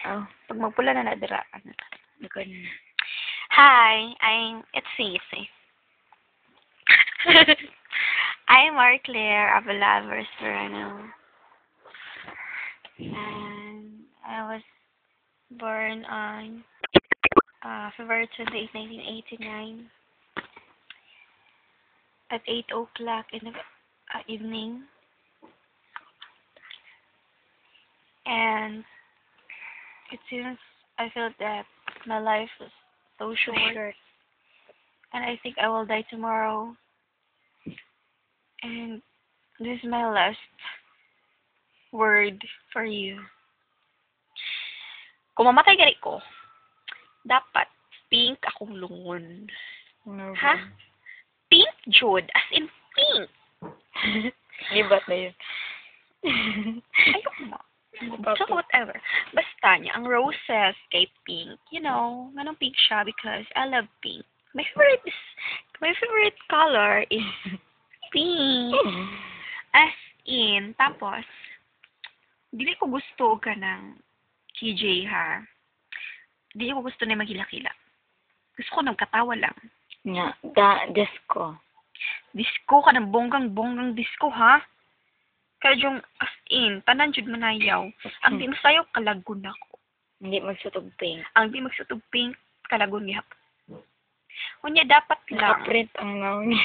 Oh, Pag magpula na nadira. likod na. Hi, it's Cece. I'm Marclaire Avalavers Verano. And I was born on February 28, 1989 at 8 o'clock in the evening. And it seems I felt that my life was so short. And I think I will die tomorrow. And this is my last word for you. Kung mamatay gani ko, dapat pink akong lungon. No, Ha? Pink, Jud. As in pink. Libat na yun. Ayoko mo. So, whatever. Basta niya, ang roses kay pink. You know, ganun pink siya because I love pink. My favorite color is pink. As in, tapos, dili ko gusto ka ng KJ, ha? Dili ko gusto na maghila-hila. Gusto ko nagkatawa lang. Nga, disco. Disco ka ng bonggang-bonggang disco, ha? Kaya yung, as in, tanan jud manayaw. Ang di masayaw, kalagon ako. Hindi magsutog pink. Ang di magsutog pink, kalagon gihap. Unya, dapat lang. Nakaprint ang naon niya.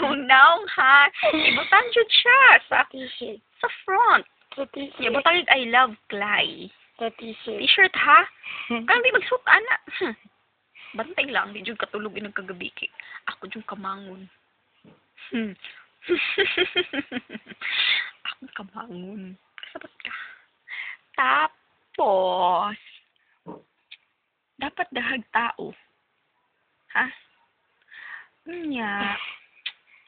Kung naong, ha? Ibutan jud siya sa T-shirt. sa front. Sa t-shirt. Ibutan jud, I love Clay. Sa t-shirt. T-shirt, ha? Kaya di magsuot, ana. Bantay lang, di jud katulog ng kagabi. Ako jud kamangon. Ako kamangon. Kasabat ka. Tapos, dapat dahag tao. Ha? Nya,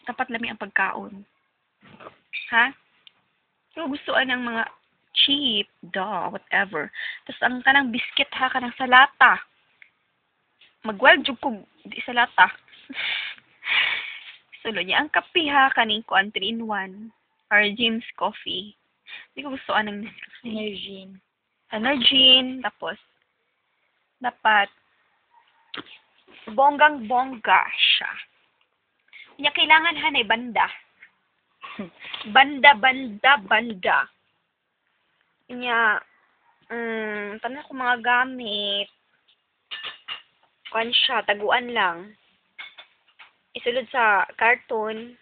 dapat lami ang pagkaon. Ha? So, gustuan ng mga cheap, whatever. Tapos, ang kanang biscuit ha, kanang salata. Magwag jud ko di salata. Sulo niya, ang kape ha, kaning kuan 3-in-1 or Jim's Coffee. Hindi ko gustuan ng Energin. Tapos, dapat bonggang-bongga siya. Kanya kailangan hanay banda. Banda. Kanya, tanong ko mga gamit. Kuan siya, taguan lang. Isulod sa carton.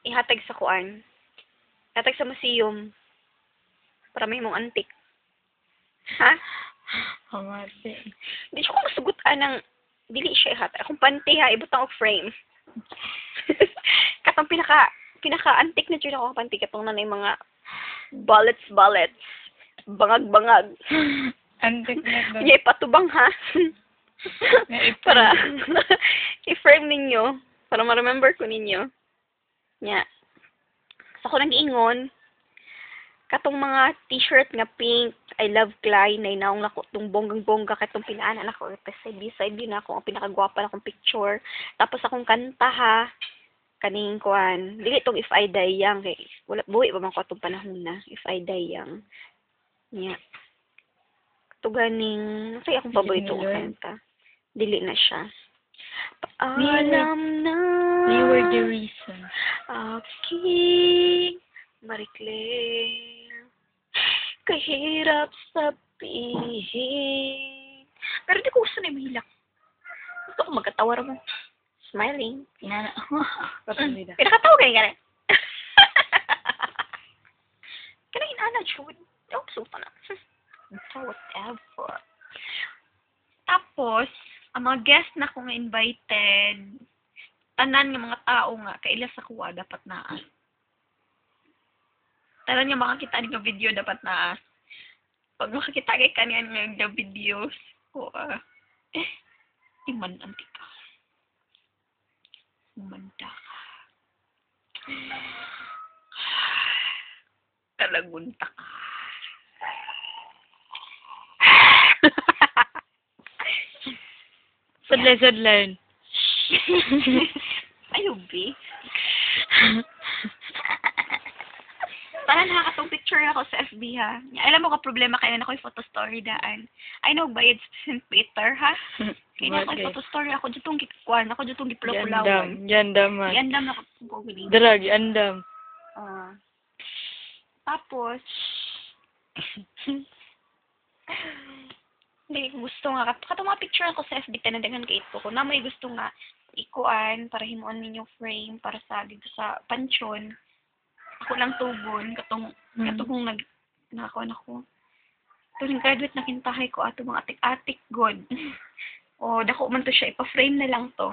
Ihatag sa kuan. Ihatag sa museum. Para may mong antik. Ha? Hamasi. Di siya ko masugutan ng dili siya ihatag. Akong panty ha, ibutang og frame. Katong pinaka-antik na dyan ako panty. Katong na yung mga bullets. Bangag-bangag. Antik na doon. Kaya ipatubang ha. Para i-frame ninyo. Para ma-remember ko ninyo. Nya. Sa ko nag-iingon, katong mga t-shirt nga pink, I love Clay, na inaong lako, itong bonggang-bongga, katong pinaanan ako, side yun ako, ang pinakagwapa na akong picture. Tapos akong kanta ha, kaning kuan, dili itong If I Die Young, kay, wala, buhi pa man ko itong panahon na, If I Die Young. Nya. Ito ganing, kaya akong paborito ang kanta. Dili na siya. Alam na. You were the reason. Aking Mariclaire, kahirap sabihin. Pero di ko gusto na imilak. Gusto ko magkatawar mo. Smiling. Pinakatawa kayo gano'n. Kanang inana, Jude. Oh, suta na. So, whatever. Tapos, ang mga guest na kong invited, tanan ng mga tao nga, kaila sa kuha, dapat naa. Tanan nga makakita ng video, dapat naa. Pag makakita kay kanyan ng videos, kuha, iman antika. Umanda ka. Talagunta ka. Sudlan. Ayubi. Tanan ha, katong picture ako sa FB ha. Alam mo ka problema kaya na ako'y photo story daan. I know bayad sa St. Peter ha. Kaya na ako'y photo story ako dutong gikuan, ako dutong gipulaw-pulawan. Yandaman. Yandam na ko guli. Drag, yandam. Tapos hindi ko gusto nga katong mga picture ako sa FB tanadagan kay ito ko na may gusto nga ikuan para himuon ninyo frame para sa dito sa pansyon. Ako lang tugon katong kung nakakuan ako. Turing graduate na kintahay ko ato mga atik-atik god. O dako man to siya ipa-frame na lang to.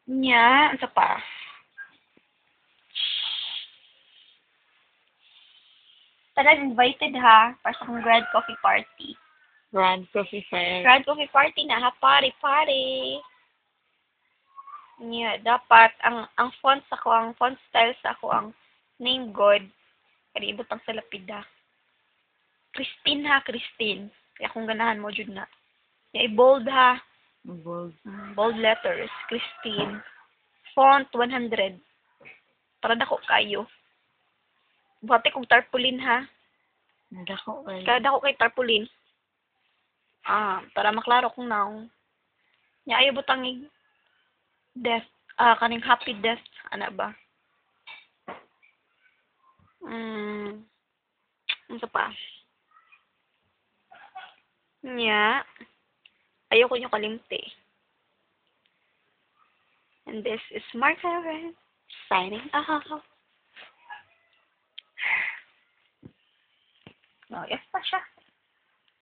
Nya, ano pa? Tanan invited ha para sa akong grad coffee party. Grand coffee fire. Grad coffee party na ha, pare. Yeah, dapat ang font style sa ako ang name God. Kaya ibutang sa lapida. Christine ha, Christine. Kaya kung ganahan mo jud na. Kaya i-bold ha. Bold. Bold letters, Christine. Font 100. Para dako kayo. Buhati kong tarpaulin ha. Dako kayo. Kada ko kay tarpaulin. Para maklaro kung naong. Nya ayo butang death, kaning happy death, ano ba? Ano pa? Nya, ayoko nyo kalimti. And this is Mark Heaven, signing off. Oh, yes pa siya.